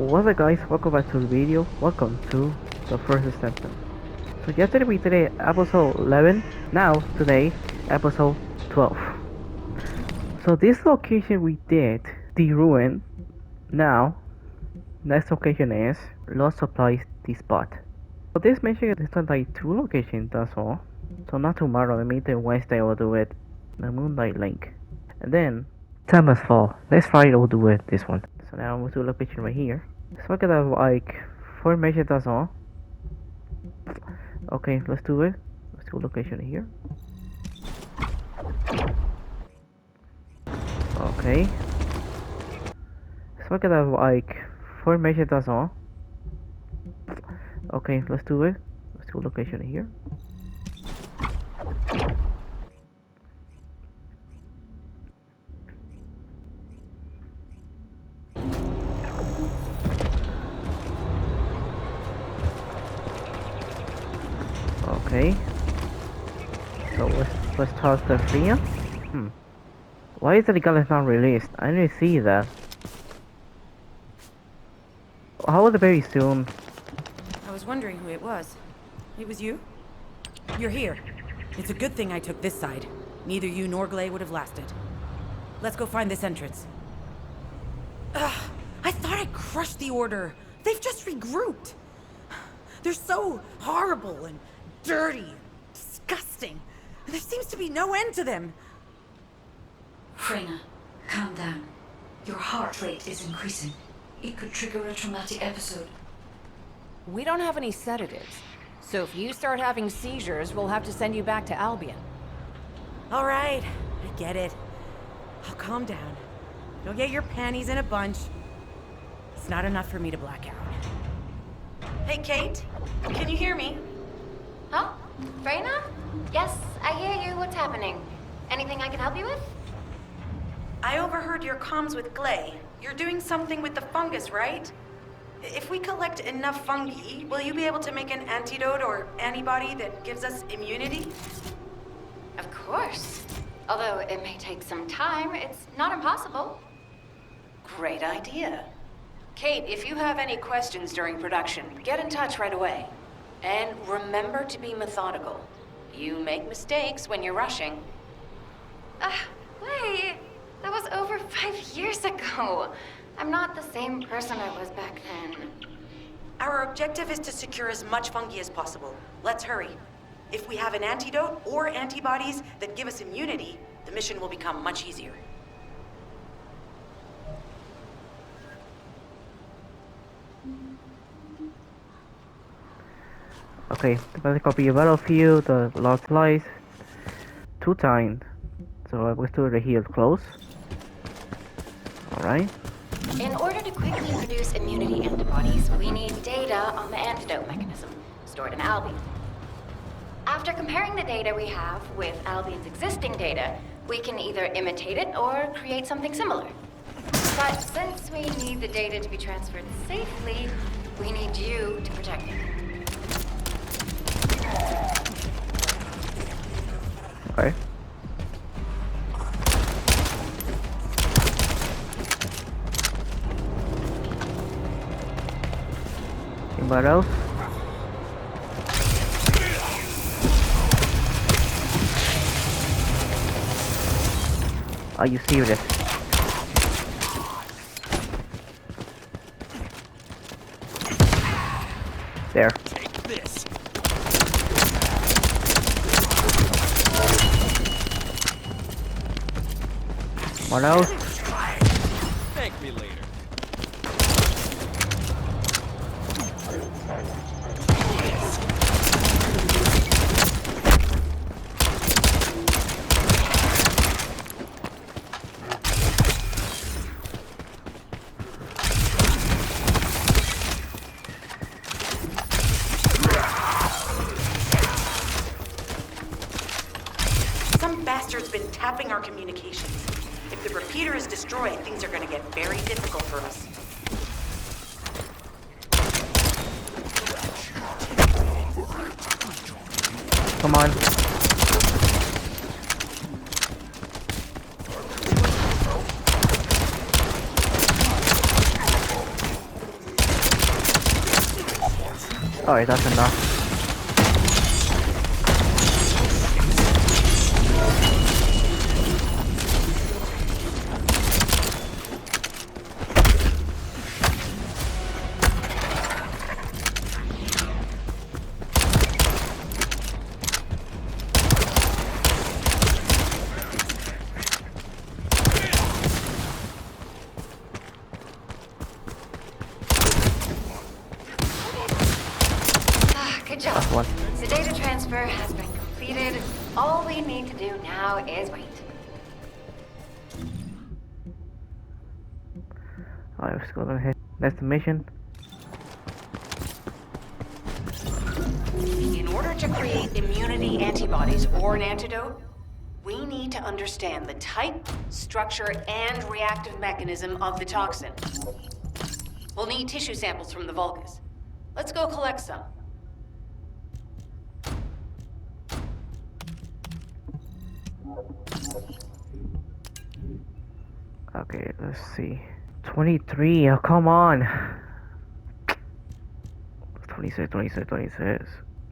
What's up guys, welcome back to the video, welcome to the First Descendant. So yesterday we did episode 11, now today episode 12. So this location we did, the ruin, now next location is Lost Supplies the spot. So this mission is done like 2 locations, that's all. So not tomorrow, maybe Wednesday we'll do it, the Moonlight Link. And then time has fall, next Friday we'll do it, this one. So now we'll do a location right here. So I got like 4 missions, that's all. Okay, let's do it. Let's do a location here. Okay. So I got like 4 missions, that's all. Okay, let's do it. Let's do a location here. Okay. So let's talk to Freya. Why is the gun not released? I didn't see that. How was it very soon? I was wondering who it was. It was you? You're here. It's a good thing I took this side. Neither you nor Glay would have lasted. Let's go find this entrance. Ugh, I thought I crushed the Order. They've just regrouped. They're so horrible and dirty and disgusting. There seems to be no end to them. Freyna, calm down. Your heart rate is increasing. It could trigger a traumatic episode. We don't have any sedatives, so if you start having seizures, we'll have to send you back to Albion. All right, I get it. I'll calm down. You'll get your panties in a bunch. It's not enough for me to black out. Hey, Kate, can you hear me? Huh? Freyna? Yes, I hear you. What's happening? Anything I can help you with? I overheard your comms with Glay. You're doing something with the fungus, right? If we collect enough fungi, will you be able to make an antidote or antibody that gives us immunity? Of course. Although it may take some time, it's not impossible. Great idea. Kate, if you have any questions during production, get in touch right away. And remember to be methodical. You make mistakes when you're rushing. Wait. That was over 5 years ago. I'm not the same person I was back then. Our objective is to secure as much fungi as possible. Let's hurry. If we have an antidote or antibodies that give us immunity, the mission will become much easier. Okay, let's copy a battlefield, the lost supplies. 2 times. So let's do it right here, close. Alright. In order to quickly produce immunity antibodies, we need data on the antidote mechanism, stored in Albion. After comparing the data we have with Albion's existing data, we can either imitate it or create something similar. But since we need the data to be transferred safely, we need you to protect it. Okay. Anybody else? Are you serious? There. Take this. What else? Thank me later. Some bastard's been tapping our communications. If the repeater is destroyed, things are gonna get very difficult for us. Come on. Alright, that's enough. Good job. That's one. The data transfer has been completed. All we need to do now is wait. Alright, let's go ahead. Next mission. In order to create immunity antibodies or an antidote, we need to understand the type, structure, and reactive mechanism of the toxin. We'll need tissue samples from the Vulgus. Let's go collect some. Okay, let's see. 23, oh come on. 26, 26, 26.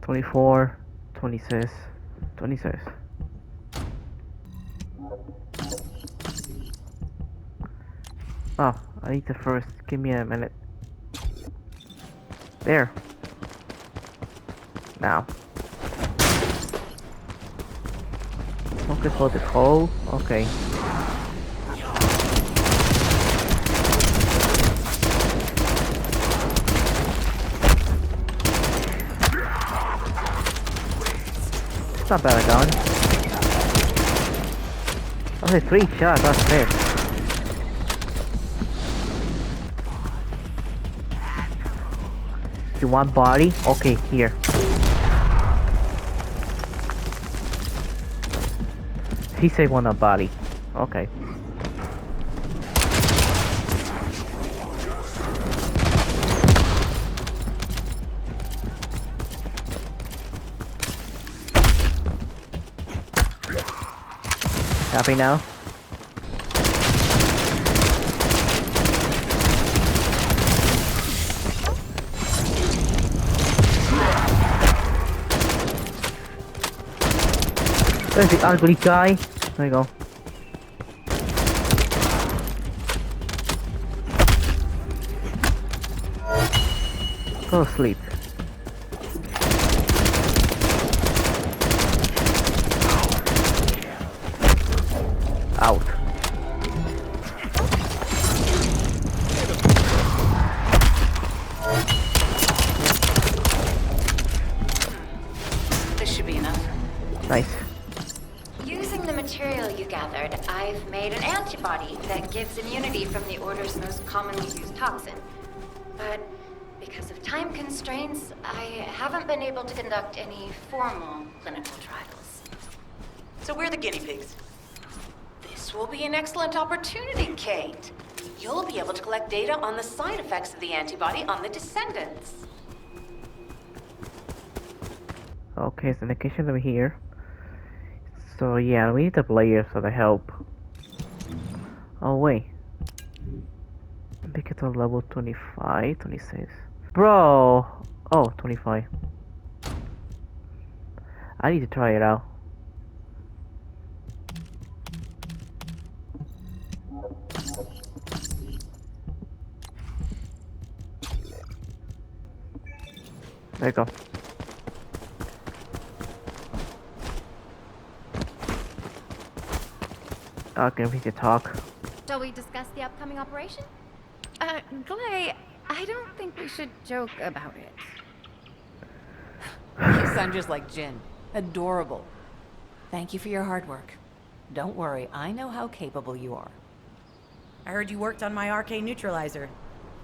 24, 26, 26. Oh, I need to first. Give me a minute. There. Now. Focus for this hole. Okay. It's not bad gun. Okay, 3 shots, that's fair. You want body? Okay, here. He said want a body. Okay. Happy now? There's the ugly guy. There you go. Go to sleep. Out. This should be enough. Nice. Using the material you gathered, I've made an antibody that gives immunity from the Order's most commonly used toxin. But because of time constraints, I haven't been able to conduct any formal clinical trials. So we're the guinea pigs. This will be an excellent opportunity, Kate. You'll be able to collect data on the side effects of the antibody on the Descendants. Okay, so the location over here. So yeah, we need the players for the help. Oh wait. Make it to level 25, 26. Bro! Oh, 25. I need to try it out. There you go. Okay, we need to talk. Shall we discuss the upcoming operation? Glay, I don't think we should joke about it. You sound just like Jin. Adorable. Thank you for your hard work. Don't worry, I know how capable you are. I heard you worked on my arcane neutralizer.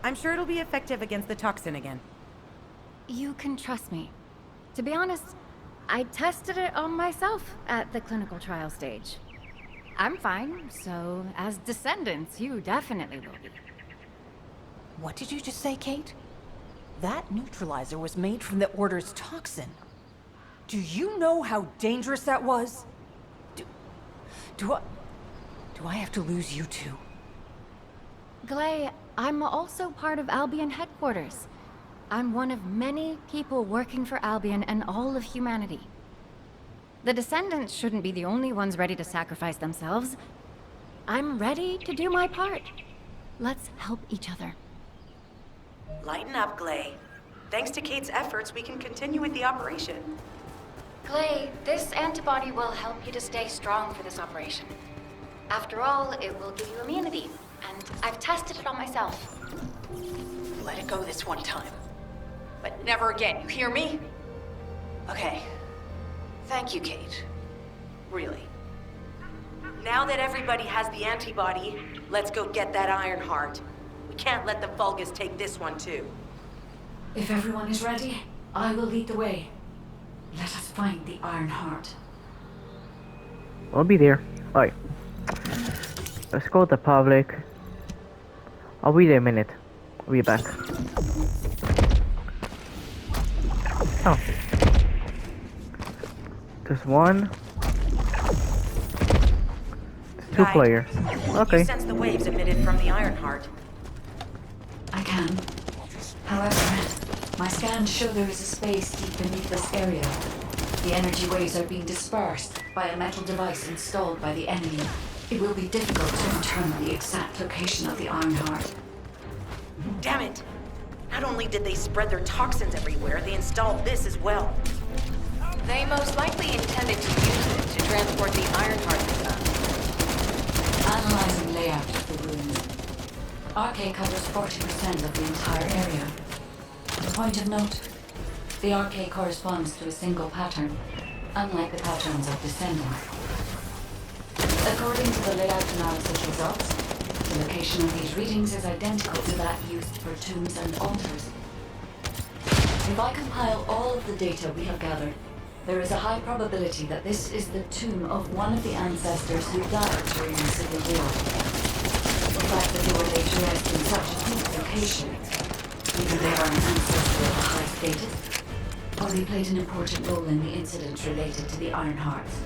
I'm sure it'll be effective against the toxin again. You can trust me. To be honest, I tested it on myself at the clinical trial stage. I'm fine, so as Descendants, you definitely will be. What did you just say, Kate? That neutralizer was made from the Order's toxin. Do you know how dangerous that was? Do I have to lose you too? Glay, I'm also part of Albion headquarters. I'm one of many people working for Albion and all of humanity. The Descendants shouldn't be the only ones ready to sacrifice themselves. I'm ready to do my part. Let's help each other. Lighten up, Glay. Thanks to Kate's efforts, we can continue with the operation. Clay, this antibody will help you to stay strong for this operation. After all, it will give you immunity, and I've tested it on myself. Let it go this one time. But never again, you hear me? Okay. Thank you, Kate. Really. Now that everybody has the antibody, let's go get that Iron Heart. We can't let the Vulgus take this one too. If everyone is ready, I will lead the way. Let us find the Iron Heart. I'll be there. Alright. Let's go to the public. I'll be there a minute. I'll be back. Oh. There's one. There's two Guide. players. Okay. You sense the waves emitted from the Iron Heart. I can. However, my scans show there is a space deep beneath this area. The energy waves are being dispersed by a metal device installed by the enemy. It will be difficult to determine the exact location of the Iron Heart. Damn it! Not only did they spread their toxins everywhere, they installed this as well. They most likely intended to use it to transport the Iron Heart with them. Analyzing layout of the rooms. RK covers 40% of the entire area. A point of note, the RK corresponds to a single pattern, unlike the patterns of Descendant. According to the layout analysis results, the location of these readings is identical to that used for tombs and altars. If I compile all of the data we have gathered, there is a high probability that this is the tomb of one of the ancestors who died during the Civil War. The fact that they were laid to rest in such a deep location, either they are an ancestor of a high status, or they played an important role in the incidents related to the Iron Hearts.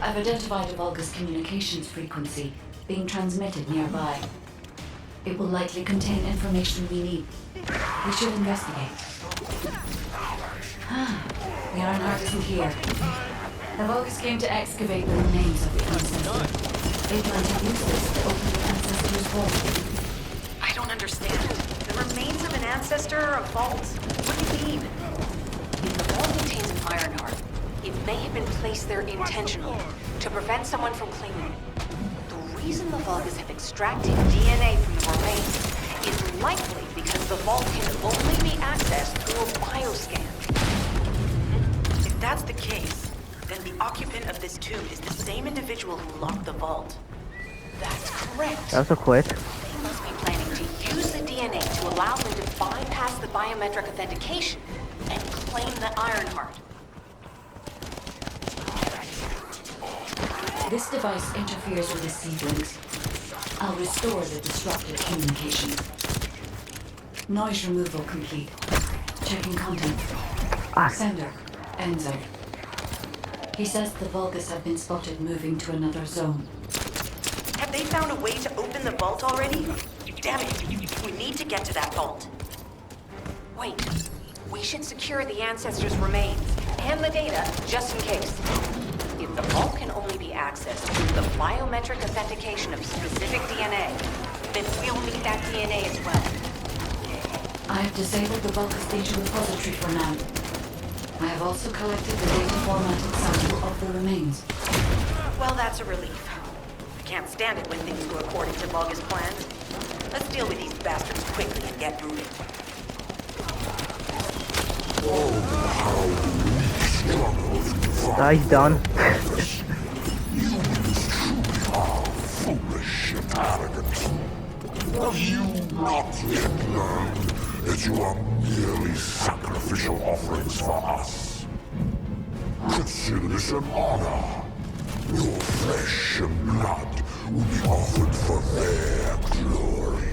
I've identified a Vulgus communications frequency being transmitted nearby. It will likely contain information we need. We should investigate. The Iron Heart isn't here. The Vulgus came to excavate the remains of the ancestor. They plan to use this to open the ancestor's vault. I don't understand. The remains of an ancestor or a vault? What do you mean? If the vault contains an Iron Heart, it may have been placed there intentionally to prevent someone from claiming it. The reason the Vulgus have extracted DNA from the remains is likely because the vault can only be accessed through a bioscan. If that's the case, then the occupant of this tomb is the same individual who locked the vault. That's correct. That was so quick. They must be planning to use the DNA to allow them to bypass the biometric authentication and claim the Iron Heart. This device interferes with the seedlings. I'll restore the disrupted communications. Noise removal complete. Checking content. Sender, Enzo. He says the Vulgus have been spotted moving to another zone. Have they found a way to open the vault already? Damn it, we need to get to that vault. Wait, we should secure the ancestors' remains and the data just in case. If the vault can only be accessed through the biometric authentication of specific DNA, then we'll need that DNA as well. I have disabled the Vulgus data repository for now. I have also collected the data formatted sample of the remains. Well, that's a relief. I can't stand it when things go according to Vulgus' plans. Let's deal with these bastards quickly and get moving. Nice done. Foolish and arrogant. Have you not yet learned that you are merely sacrificial offerings for us? Consider this an honor. Your flesh and blood will be offered for their glory.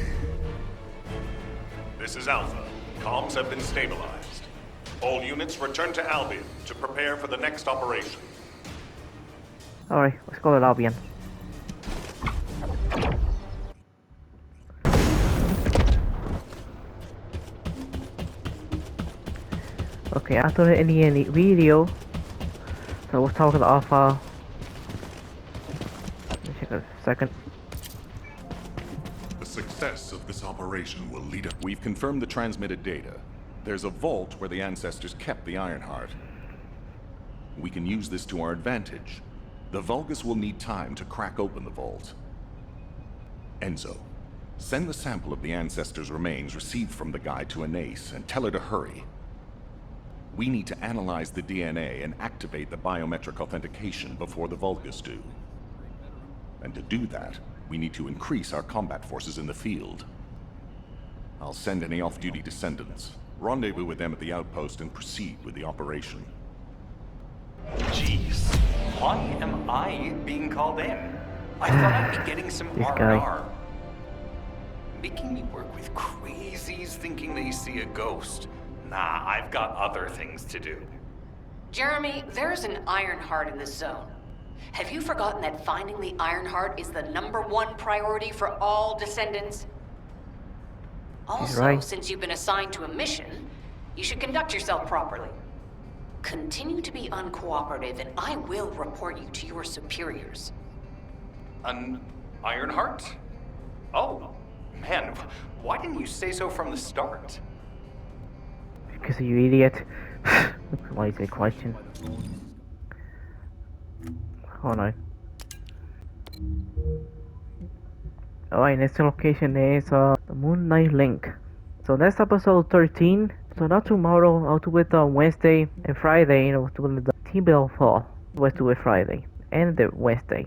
This is Alpha. Comms have been stabilized. All units return to Albion to prepare for the next operation. Alright, let's go to Albion. Okay, after any video, so we'll talk of let's check a second. The success of this operation will lead us. We've confirmed the transmitted data. There's a vault where the ancestors kept the Ironheart. We can use this to our advantage. The Vulgus will need time to crack open the vault. Enzo, send the sample of the ancestors' remains received from the guide to Anais and tell her to hurry. We need to analyze the DNA and activate the biometric authentication before the Vulgus do. And to do that, we need to increase our combat forces in the field. I'll send any off-duty descendants, rendezvous with them at the outpost, and proceed with the operation. Jeez, why am I being called in? I thought I'd be getting some This R&R. Making me work with crazies thinking they see a ghost. Nah, I've got other things to do. Jeremy, there's an Ironheart in this zone. Have you forgotten that finding the Ironheart is the #1 priority for all descendants? Also, right. since you've been assigned to a mission, you should conduct yourself properly. Continue to be uncooperative, and I will report you to your superiors. An Ironheart? Oh, man, why didn't you say so from the start? Because you idiot. Why is a question? Oh no. Alright, next location is the Moonlight Link. So that's episode 13. So not tomorrow, I'll do it on Wednesday and Friday, you know, do the T-Bill fall. Let's do it Friday and the Wednesday.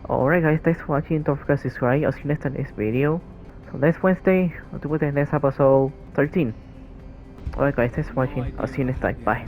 Alright guys, thanks for watching. Don't forget to subscribe. I'll see you next time in this video. So next Wednesday, I'll do it the next episode 13. Alright guys, thanks for watching. I'll see you next time. Bye.